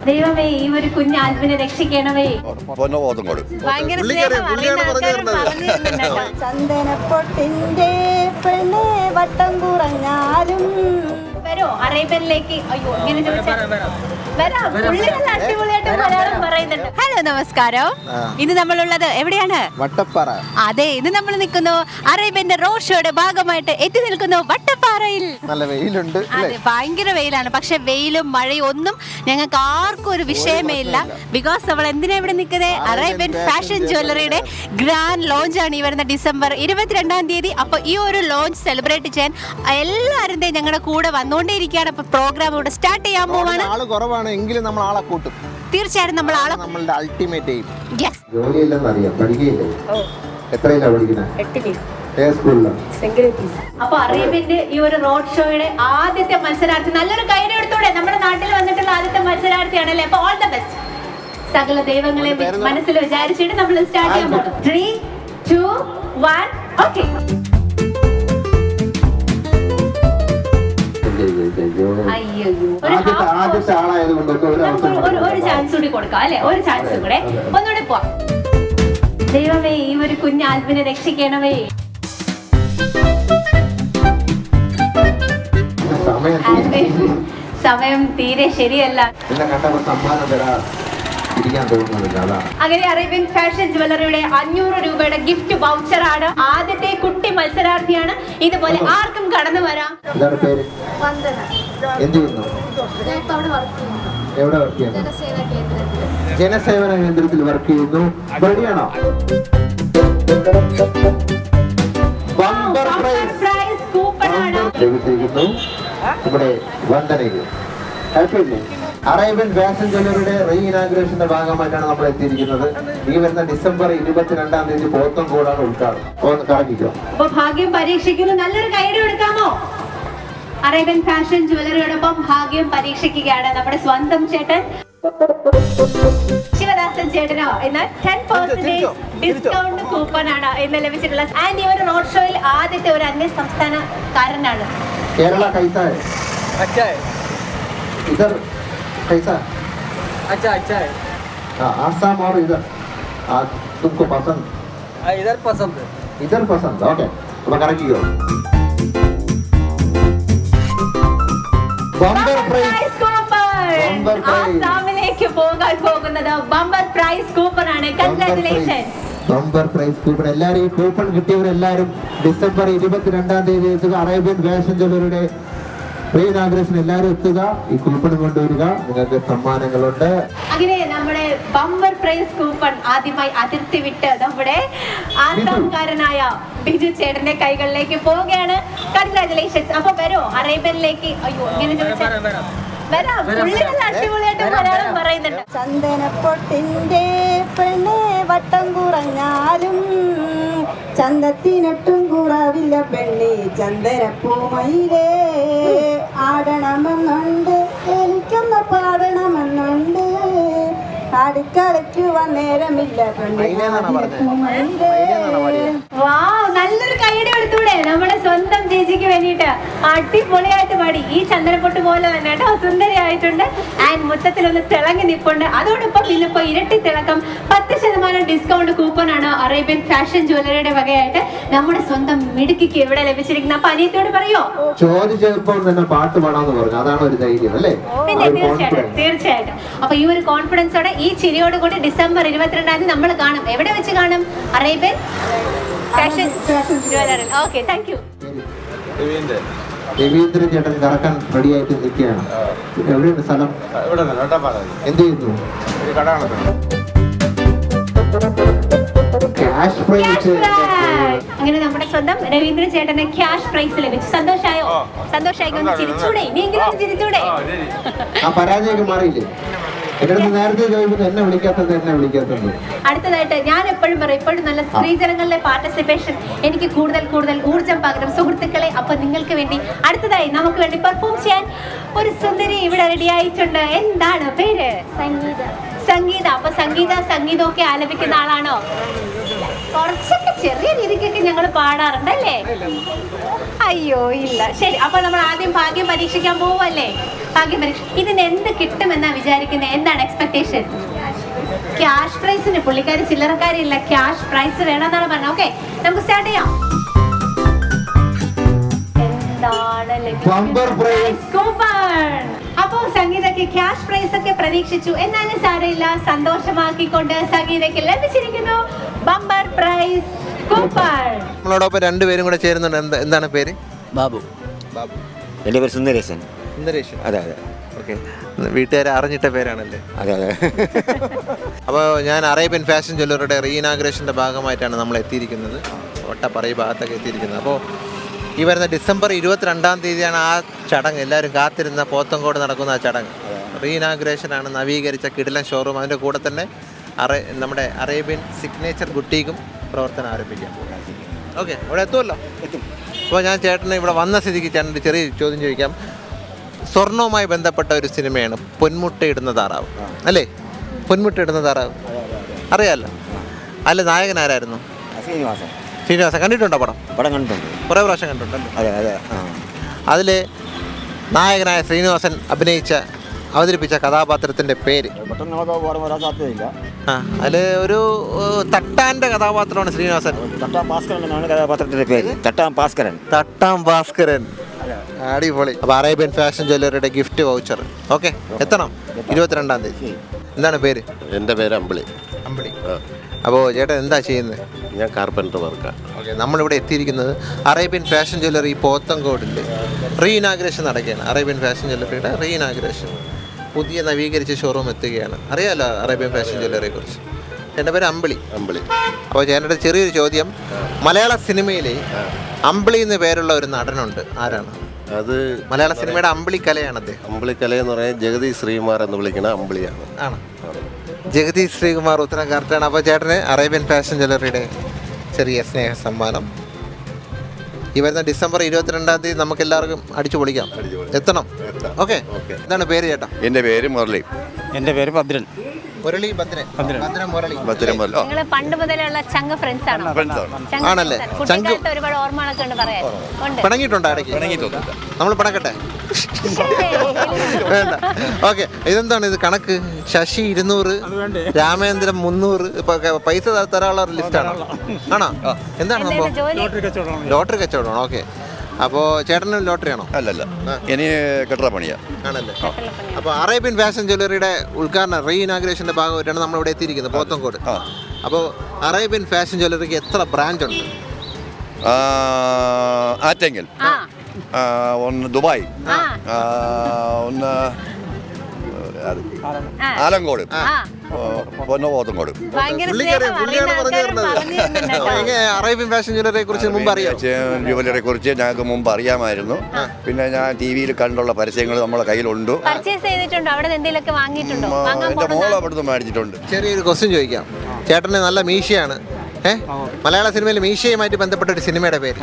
ദൈവമേ, ഈ ഒരു കുഞ്ഞ് ആൽബിനെ രക്ഷിക്കണമേ. ചന്ദനപ്പൊട്ടിന്റെ പെണ്ണെ വട്ടം കുറഞ്ഞാലും വരോ അറേബ്യനിലേക്ക്? അയ്യോ, ഇങ്ങനെ ചോദിച്ചാൽ വരാം. അടിപൊളിയായിട്ട് മലയാളം പറയുന്നുണ്ട്. ഹലോ, നമസ്കാരം. ഇന്ന് നമ്മളുള്ളത് എവിടെയാണ്? വട്ടപ്പാറ. അതെ, ഇന്ന് നമ്മൾ നിൽക്കുന്നു അറേബ്യന്റെ റോഡ് ഷോയുടെ ഭാഗമായിട്ട് എത്തി നിൽക്കുന്നു വട്ടപ്പാറയിൽ. നല്ല വെയിലുണ്ട്. അതെ, ഭയങ്കര വെയിലാണ്. പക്ഷെ വെയിലും മഴയും ഒന്നും ഞങ്ങൾക്ക് ആർക്കും ഒരു വിഷയമേ ഇല്ല. ബിക്കോസ് നമ്മൾ എന്തിനാ ഇവിടെ നിൽക്കുന്നത്? അറേബ്യൻ ഫാഷൻ ജ്വല്ലറിയുടെ ഗ്രാൻഡ് ലോഞ്ച് ആണ് ഈ വരുന്ന ഡിസംബർ 22-ാം തീയതി. അപ്പൊ ഈ ഒരു ലോഞ്ച് സെലിബ്രേറ്റ് ചെയ്യാൻ എല്ലാവരും ഞങ്ങളുടെ കൂടെ വന്നുകൊണ്ടേയിരിക്കുകയാണ്. അപ്പൊ പ്രോഗ്രാം ഇവിടെ സ്റ്റാർട്ട് ചെയ്യാൻ പോവാണ്. ആള് കുറവാണ് എങ്കിലും നമ്മൾ ആളെ കൂട്ടും. തീർച്ചയായും നമ്മൾ ആളെ നമ്മളുടെ അൾട്ടിമേറ്റ് എയിം. യെസ്. ജോലിയില്ലെന്നറിയാം, പഠിക്കുകയില്ലേ? എത്രയിലാ പഠിക്കുന്നത്? അപ്പൊ അറേബ്യന്റെ ഈ ഒരു റോഡ് ഷോയുടെ ആദ്യത്തെ മത്സരാർത്ഥി, നല്ലൊരു കൈയ്യടി എടുത്തോടെ. നമ്മുടെ നാട്ടിൽ വന്നിട്ടുള്ള ആദ്യത്തെ മത്സരാർത്ഥിയാണ് അല്ലേ? അപ്പൊ ഓൾ ദ ബെസ്റ്റ്. സകല ദൈവങ്ങളെ മനസ്സിൽ വിചാരിച്ചിട്ട് നമ്മൾ സ്റ്റാർട്ട് ചെയ്യാൻ പോകും. 3, 2, 1 ഓക്കെ. ഒരു ചാൻസ് കൂടി കൊടുക്കാം അല്ലെ? ഒരു ചാൻസ് കൂടെ ഒന്നുകൂടെ പോവാം. ദൈവമേ, ഈ ഒരു കുഞ്ഞ് ആൽബിനെ രക്ഷിക്കണമേ. സമയം തീരെ ശരിയല്ല. അങ്ങനെ അറേബ്യൻ ഫാഷൻ ജ്വല്ലറിയുടെ 500 രൂപയുടെ ഗിഫ്റ്റ് വൗച്ചർ ആണ്. ആദ്യത്തെ കുട്ടി മത്സരാർത്ഥിയാണ്. ഇതുപോലെ ആർക്കും കടന്നു വരാം. ജനസേവന കേന്ദ്രത്തിൽ വർക്ക് ചെയ്യുന്നു. റെഡിയാണോ? ഇവിടെ വന്ദനയിൽ അറേബ്യൻ ഫാഷൻ ജ്വല്ലറിയുടെ റീ ഇനാഗുറേഷന്റെ ഭാഗമായിട്ടാണ് നമ്മൾ എത്തിയിരിക്കുന്നത്. ഈ വരുന്ന ഡിസംബർ 22-ാം തീയതി പോത്തൻകോടാണ് ഉദ്ഘാടനം. ഒന്ന് കാണിക്കോ? അപ്പൊ ഭാഗ്യം പരീക്ഷിക്കുന്നു. നല്ലൊരു കൈയ്യടി കൊടുക്കാമോ? അറേബ്യൻ ഫാഷൻ ജ്വല്ലറിയോടൊപ്പം ഭാഗ്യം പരീക്ഷിക്കുകയാണ് നമ്മുടെ സ്വന്തം ചേട്ടൻ ശിവദാസൻ ചേട്ടനോ. എന്നാൽ 10% ഡിസ്കൗണ്ട് കൂപ്പൺ ആണ് ഇന്ന് ലഭിച്ചിട്ടുള്ളത്. ആൻഡ് ഈ ഒരു റോഡ് ഷോയിൽ ആദ്യത്തെ ഒരു അന്യ സംസ്ഥാനക്കാരനാണ്. കേരള കൈസാ इधर कैसा? अच्छा है। हाँ, आसाम और इधर तुमको पसंद? इधर पसंद है। इधर पसंद, ओके. अब करेंगे बम्पर प्राइस കൂപ്പൺ. ആസാമിലേക്ക് പോകാൻ പോകുന്നത് ബമ്പർ പ്രൈസ് കൂപ്പൺ ആണ്. കൺഗ്രാറ്റുലേഷൻ. Bumper prize coupon. എല്ലാവരും ഈ കൂപ്പൺ കിട്ടിയവരെല്ലാവരും ഡിസംബർ 22-ാം തീയതി എത്തുക. അറേബ്യൻ ഫാഷൻ ജ്വല്ലറിയുടെ പ്രീ ഇനാഗുറേഷൻ എല്ലാവരും എത്തുക. ഈ കൂപ്പൺ കൊണ്ടുവരിക, നിങ്ങൾക്ക് സമ്മാനങ്ങളുണ്ട്. അങ്ങനെ നമ്മുടെ ബമ്പർ പ്രൈസ് കൂപ്പൺ ആദ്യമായി അതിർത്തി വിട്ട് നമ്മുടെ ആസാംകാരനായ ബിജു ചേട്ടന്റെ കൈകളിലേക്ക് പോവുകയാണ്. കൺഗ്രാറ്റുലേഷൻസ്. അപ്പൊ വരോ അറേബ്യനിലേക്ക്? അയ്യോ, ഇങ്ങനെ ചോദിച്ചാൽ വരാം. അടിപൊളിയായിട്ട് മലയാളം പറയുന്നുണ്ട്. ചന്ദനപ്പൊട്ടിന്റെ പെണ്ണെ വട്ടം കുറഞ്ഞാലും ചന്തത്തിനൊട്ടും കുറവില്ല പെണ്ണെ ചന്ദനപ്പൂമയിലേ. ആടണമെന്നുണ്ട്, എനിക്കൊന്ന് പാടണമെന്നുണ്ട്, അടുക്കളയ്ക്ക് നേരമില്ല പെണ്ണെ. നല്ലൊരു കൈയ്യടി എടുത്തൂടെ നമ്മുടെ സ്വന്തം ചേച്ചിക്ക് വേണ്ടിയിട്ട്? അടിപൊളിയായിട്ട് പാടി. ഈ ചന്ദനപ്പൊട്ട് പോലെ തന്നെ കേട്ടോ, സുന്ദരിയായിട്ടുണ്ട്. ആൻഡ് മൊത്തത്തിലൊന്ന് തിളങ്ങി നിൽപ്പുണ്ട്. അതോടൊപ്പം ഇന്നിപ്പോ ഇരട്ടി തിളക്കം 10% ഡിസ്കൗണ്ട് കൂപ്പൺ ആണ് അറേബ്യൻ ഫാഷൻ ജ്വല്ലറിയുടെ വകയായിട്ട് നമ്മുടെ സ്വന്തം മിടുക്കിക്ക് ഇവിടെ ലഭിച്ചിരിക്കുന്നത്. അപ്പൊ അനിയത്തോട് പറയോ? ചോദിച്ചപ്പോൾ തന്നെ പാട്ട് പാടാന്ന് പറഞ്ഞു. അതാണ് ഒരു ധൈര്യം അല്ലേ? പിന്നെ തീർച്ചയായിട്ടും. അപ്പൊ ഈ ഒരു കോൺഫിഡൻസോടെ ഈ ചിരിയോട് കൂടി ഡിസംബർ 22-ാം തീയതി നമ്മൾ കാണും. എവിടെ വെച്ച് കാണും? Arabian fashion jewellery. Okay, thank you. Raveendran ചേട്ടൻ കറക്കാൻ റെഡിയായിട്ട് നിൽക്കുകയാണ്. എവിടെയാണ് സ്ഥലം? എന്ത് ചെയ്യുന്നു? Cash prize. അങ്ങനെ നമ്മുടെ സ്വന്തം രവീന്ദ്രൻ ചേട്ടന് ക്യാഷ് പ്രൈസ് ലഭിച്ചു. സന്തോഷായോ? സന്തോഷമായി. ഒന്ന് ചിരിച്ചൂടെ? ഇനിയെങ്കിലും ചിരിച്ചൂടെ? ആ പരാജയം മാറിയില്ലേ? നേരത്തെ ചോദിക്കുന്നത് എന്നെ വിളിക്കാത്തത്. അടുത്തതായിട്ട് ഞാൻ എപ്പോഴും പറയും, ഇപ്പോഴും നല്ല സ്ത്രീജനങ്ങളിലെ പാർട്ടിസിപ്പേഷൻ എനിക്ക് കൂടുതൽ ഊർജം പകരും സുഹൃത്തുക്കളെ. അപ്പൊ നിങ്ങൾക്ക് വേണ്ടി അടുത്തതായി നമുക്ക് വേണ്ടി പെർഫോം ചെയ്യാൻ ഒരു സുന്ദരി ഇവിടെ റെഡി ആയിട്ടുണ്ട്. എന്താണ് പേര്? സംഗീത. അപ്പൊ സംഗീതമൊക്കെ ആലപിക്കുന്ന ആളാണോ? കുറച്ചൊക്കെ ചെറിയ രീതിക്കൊക്കെ ഞങ്ങൾ പാടാറുണ്ടല്ലേ? അയ്യോ ഇല്ല. ശരി, അപ്പൊ നമ്മൾ ആദ്യം ഭാഗ്യം പരീക്ഷിക്കാൻ പോവല്ലേ? ഭാഗ്യം പരീക്ഷ. ഇതിന് എന്ത് കിട്ടുമെന്നാ വിചാരിക്കുന്നത്? എന്താണ് എക്സ്പെക്ടേഷൻ? ക്യാഷ് പ്രൈസിന്. പുള്ളിക്കാരി ചില്ലറക്കാരില്ല, ക്യാഷ് പ്രൈസ് വേണമെന്നാണ് പറഞ്ഞത്. ഓക്കെ, നമുക്ക് സ്റ്റാർട്ട് ചെയ്യാം. അപ്പോ സംഗീതയ്ക്ക് ക്യാഷ് പ്രൈസ് ഒക്കെ പ്രതീക്ഷിച്ചു, എന്നാലും സാരമില്ല. സന്തോഷമാക്കിക്കൊണ്ട് സംഗീതയ്ക്ക് ലഭിച്ചിരിക്കുന്നു ബമ്പർ പ്രൈസ് കൂപ്പൺ. നമ്മളോടൊപ്പം രണ്ടുപേരും കൂടെ ചേരുന്നുണ്ട്. എന്താണ് പേര്? ബാബു. ബാബു. എൻ്റെ പേര് സുന്ദരേശൻ. സുന്ദരേശൻ. അതെ അതെ. ഓക്കെ, വീട്ടുകാരെ അറിഞ്ഞിട്ട പേരാണല്ലേ? അതെ അതെ. അപ്പോൾ ഞാൻ അറേബ്യൻ ഫാഷൻ ജ്വല്ലറിയുടെ റീഇനാഗ്രേഷൻ്റെ ഭാഗമായിട്ടാണ് നമ്മൾ എത്തിയിരിക്കുന്നത്. വട്ടപ്പറയി ഭാഗത്തൊക്കെ എത്തിയിരിക്കുന്നത്. അപ്പോൾ ഈ വരുന്ന ഡിസംബർ 22-ാം തീയതിയാണ് ആ ചടങ്ങ്. എല്ലാവരും കാത്തിരുന്ന പോത്തങ്കോട് നടക്കുന്ന ആ ചടങ്ങ്. റീഇനാഗ്രേഷനാണ്. നവീകരിച്ച കിടിലൻ ഷോറൂം. അതിൻ്റെ കൂടെ തന്നെ നമ്മുടെ അറേബ്യൻ സിഗ്നേച്ചർ ബുട്ടീക്കും പ്രവർത്തനം ആരംഭിക്കാം. ഓക്കെ, ഇവിടെ എത്തുമല്ലോ? എത്തും. അപ്പോൾ ഞാൻ ചേട്ടന് ഇവിടെ വന്ന സ്ഥിതിക്ക് ചേട്ടൻ്റെ ചെറിയ ചോദ്യം ചോദിക്കാം. സ്വർണവുമായി ബന്ധപ്പെട്ട ഒരു സിനിമയാണ് പൊന്മുട്ടയിടുന്ന താറാവ്, അല്ലേ? പൊന്മുട്ടയിടുന്ന താറാവ് അറിയാമല്ലോ. അല്ല, നായകൻ ആരായിരുന്നു? ശ്രീനിവാസൻ. ശ്രീനിവാസൻ. കണ്ടിട്ടുണ്ടോ പടം? പടം കണ്ടിട്ടുണ്ട്, കുറേ പ്രാവശ്യം കണ്ടിട്ടുണ്ടല്ലോ. അതെ അതെ. അതിൽ നായകനായ ശ്രീനിവാസൻ അവതരിപ്പിച്ച കഥാപാത്രത്തിൻ്റെ പേര്? പെട്ടെന്ന് വരാൻ സാധ്യതയില്ല. അതിൽ ഒരു തട്ടാൻ്റെ കഥാപാത്രമാണ് ശ്രീനിവാസൻ. തട്ടാം ഭാസ്കരൻ എന്നാണ് കഥാപാത്രത്തിൻ്റെ പേര്. തട്ടാം ഭാസ്കരൻ. തട്ടാം ഭാസ്കരൻ. അടിപൊളി. അപ്പോൾ അറേബ്യൻ ഫാഷൻ ജ്വല്ലറിയുടെ ഗിഫ്റ്റ് വൗച്ചർ. ഓക്കെ, എത്തണം 22-ാം തീയതി. എന്താണ് പേര്? എൻ്റെ പേര് അമ്പിളി. അമ്പിളി. അപ്പോൾ ചേട്ടൻ എന്താ ചെയ്യുന്നത്? ഞാൻ കാർപ്പൻ്റർ വർക്കാണ്. ഓക്കെ, നമ്മളിവിടെ എത്തിയിരിക്കുന്നത് അറേബ്യൻ ഫാഷൻ ജ്വല്ലറി പോത്തങ്കോടിൻ്റെ റീഇനാഗ്രേഷൻ നടക്കുകയാണ്. അറേബ്യൻ ഫാഷൻ ജ്വല്ലറിയുടെ റീഇനാഗ്രേഷൻ, പുതിയ നവീകരിച്ച ഷോറൂം എത്തുകയാണ്. അറിയാമല്ലോ അറേബ്യൻ ഫാഷൻ ജ്വല്ലറിയെ കുറിച്ച്. എൻ്റെ പേര് അമ്പിളി. അമ്പിളി. അപ്പോൾ ചേട്ടൻ്റെ ചെറിയൊരു ചോദ്യം. മലയാള സിനിമയിൽ അമ്പിളി എന്ന് പേരുള്ള ഒരു നടനുണ്ട്. ആരാണ് അത്? മലയാള സിനിമയുടെ അമ്പിളി കലയാണ് അദ്ദേഹം. അമ്പിളിക്കല എന്ന് പറയാൻ ജഗതി ശ്രീകുമാർ എന്ന് വിളിക്കുന്ന അമ്പിളിയാണ്. ആണ്. ജഗദീഷ് ശ്രീകുമാർ, ഉത്തരം കറക്റ്റാണ്. അപ്പോൾ ചേട്ടന് അറേബ്യൻ ഫാഷൻ ജ്വല്ലറിയുടെ ചെറിയ സ്നേഹ സമ്മാനം. ഈ വരുന്ന ഡിസംബർ 22-ാം തീയതി നമുക്ക് എല്ലാവർക്കും അടിച്ചു പൊളിക്കാം. എത്തണം. ഓക്കെ. എന്താണ് പേര് ചേട്ടാ? എൻ്റെ പേര് മുരളി. എൻ്റെ പേര് ഭദ്രൻ. മുരളി. ഭദ്രൻ. മുരളി. നിങ്ങള് പണ്ട് മുതലുള്ള ചങ്ക ഫ്രണ്ട്സ് ആണോ? ആണല്ലേ? കുട്ടിക്കാലത്ത് ഒരുപാട് ഓർമ്മകളൊക്കെ ഉണ്ട് പറയാൻ. ഉണ്ട്. പിണങ്ങിയിട്ടുണ്ടോ ഇടയ്ക്ക്? നമ്മൾ പിണക്കട്ടെ? വേണ്ട. ഓക്കെ, ഇതെന്താണ് ഇത് കണക്ക്? ശശി 200, രാമേന്ദ്രൻ 300. ഇപ്പൊ പൈസ തരാനുള്ള ഒരു ലിസ്റ്റാണോ? ആണോ? എന്താണ് സംഭവം? ലോട്ടറി കച്ചവടമാണോ? ഓക്കെ. അപ്പോൾ ചേട്ടന് ലോട്ടറി ആണോ? അല്ലല്ല, ഇനി കെട്ടറ പണിയാ. ആണല്ലേ? അപ്പോൾ അറേബ്യൻ ഫാഷൻ ജ്വല്ലറിയുടെ ഉദ്ഘാടനം റീഇനാഗ്രേഷൻ്റെ ഭാഗമായിട്ടാണ് നമ്മളിവിടെ എത്തിയിരിക്കുന്നത്, പോത്തങ്കോട്. അപ്പോൾ അറേബ്യൻ ഫാഷൻ ജ്വല്ലറിക്ക് എത്ര ബ്രാഞ്ച് ഉണ്ട്? ആറ്റെങ്കിൽ ഒന്ന്, ദുബായ് ഒന്ന്, ആലങ്കോട്, ഒന്ന് പോത്തങ്കോട്. അറേബ്യൻ ഫാഷൻ ജ്വല്ലറിയെ കുറിച്ച് മുമ്പ് അറിയാം? ജ്വല്ലറിയെ കുറിച്ച് ഞങ്ങൾക്ക് മുമ്പ് അറിയാമായിരുന്നു. പിന്നെ ഞാൻ TV-യിൽ കണ്ടുള്ള പരസ്യങ്ങൾ നമ്മളെ കയ്യിലുണ്ട്. എൻ്റെ മോൾ അവിടുന്ന് മേടിച്ചിട്ടുണ്ട്. ചെറിയൊരു ക്വസ്റ്റ്യൻ ചോദിക്കാം. ചേട്ടന് നല്ല മീശയാണ്. മലയാള സിനിമയിൽ മീശയുമായിട്ട് ബന്ധപ്പെട്ട ഒരു സിനിമയുടെ പേര്?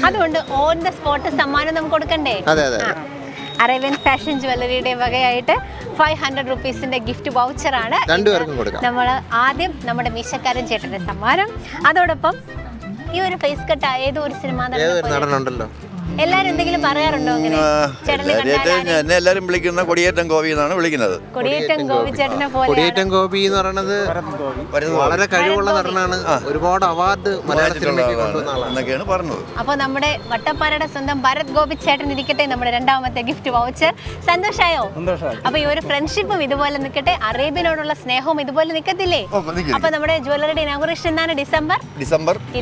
അതുകൊണ്ട് ഓൺ ദ സ്പോട്ട് സമ്മാനം നമുക്ക് കൊടുക്കണ്ടേ? അതെ അതെ. അറേബ്യൻ ഫാഷൻ ജ്വല്ലറിയുടെ വകയായിട്ട് 500 റുപ്പീസിന്റെ ഗിഫ്റ്റ് വൗച്ചറാണ് രണ്ടുപേർക്കും കൊടുക്കാം. നമ്മൾ ആദ്യം നമ്മുടെ മീശക്കാരൻ ചേട്ടന്റെ സമ്മാനം. അതോടൊപ്പം ഈ ഒരു ഫേസ് കട്ട് ഏതോ ഒരു സിനിമ നടനുണ്ടല്ലോ. എല്ലാരും എന്തെങ്കിലും പറയാറുണ്ടോ? അങ്ങനെ എന്നെ എല്ലാരും വിളിക്കുന്ന കൊടിയേറ്റം ഗോപി എന്നാണ് വിളിക്കുന്നത്. കൊടിയേറ്റം ഗോപി ചേട്ടനെ പോലെ. കൊടിയേറ്റം ഗോപി എന്ന് പറയുന്നത് വളരെ കഴിവുള്ള നടനാണ്. ഒരുപാട് അവാർഡ് മലയാള സിനിമയ്ക്ക് കൊണ്ടുവന്ന ആളാണ് പറഞ്ഞത്. അപ്പൊ നമ്മുടെ വട്ടപ്പാറയുടെ സ്വന്തം ഭരത് ഗോപി ചേട്ടൻ ഇരിക്കട്ടെ നമ്മുടെ രണ്ടാമത്തെ ഗിഫ്റ്റ് വൗച്ചർ. സന്തോഷായോ? അപ്പൊ ഈ ഒരു ഫ്രണ്ട്ഷിപ്പും ഇതുപോലെ നിൽക്കട്ടെ, അറേബ്യനോടുള്ള സ്നേഹവും ഇതുപോലെ നിൽക്കത്തില്ലേ? അപ്പൊ നമ്മുടെ ജ്വല്ലറിയുടെ ഇനോഗ്രേഷൻ എന്നാണ് ഡിസംബർ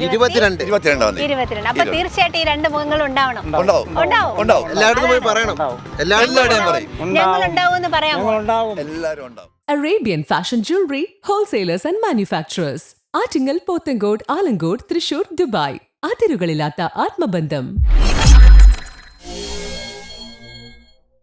22. അപ്പൊ തീർച്ചയായിട്ടും ഈ രണ്ട് മുഖങ്ങളും ഉണ്ടാവണം. എല്ലായിടത്തും പോയി പറയണം. ഞങ്ങൾ ഉണ്ടാവും പറയാമോ? എല്ലാവരും ഉണ്ടാവും. Arabian Fashion Jewelry, Wholesalers and Manufacturers. Attingal, Pothencode, Alamcode, Thrissur, Dubai. അതിരുകളില്ലാത്ത ആത്മബന്ധം.